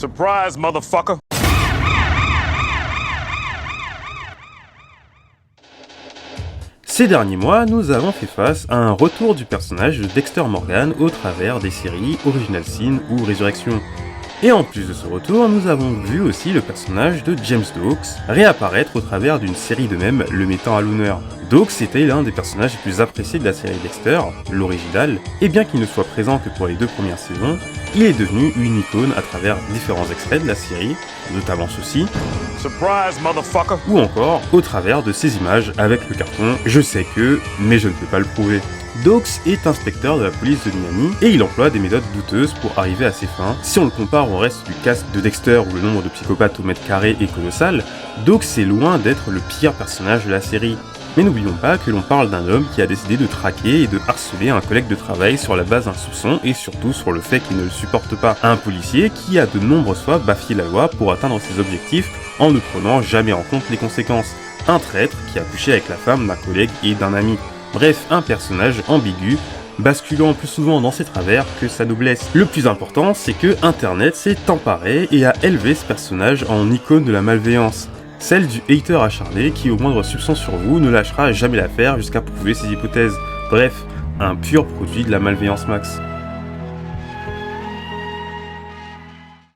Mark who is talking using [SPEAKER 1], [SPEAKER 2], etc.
[SPEAKER 1] Surprise, motherfucker!
[SPEAKER 2] Ces derniers mois, nous avons fait face à un retour du personnage de Dexter Morgan au travers des séries Original Sin ou Résurrection. Et en plus de ce retour, nous avons vu aussi le personnage de James Dawes réapparaître au travers d'une série de mèmes le mettant à l'honneur. Dawes était l'un des personnages les plus appréciés de la série Dexter, l'original, et bien qu'il ne soit présent que pour les 2 premières saisons, il est devenu une icône à travers différents extraits de la série, notamment ceux-ci,
[SPEAKER 1] Surprise, motherfucker!
[SPEAKER 2] ou encore au travers de ces images avec le carton « Je sais que, mais je ne peux pas le prouver ». Dawes est inspecteur de la police de Miami et il emploie des méthodes douteuses pour arriver à ses fins. Si on le compare au reste du cast de Dexter où le nombre de psychopathes au mètre carré est colossal, Dawes est loin d'être le pire personnage de la série. Mais n'oublions pas que l'on parle d'un homme qui a décidé de traquer et de harceler un collègue de travail sur la base d'un soupçon et surtout sur le fait qu'il ne le supporte pas. Un policier qui a de nombreuses fois baffié la loi pour atteindre ses objectifs en ne prenant jamais en compte les conséquences. Un traître qui a couché avec la femme d'un collègue et d'un ami. Bref, un personnage ambigu, basculant plus souvent dans ses travers que sa noblesse. Le plus important, c'est que Internet s'est emparé et a élevé ce personnage en icône de la malveillance. Celle du hater acharné qui, au moindre soupçon sur vous, ne lâchera jamais l'affaire jusqu'à prouver ses hypothèses. Bref, un pur produit de la malveillance max.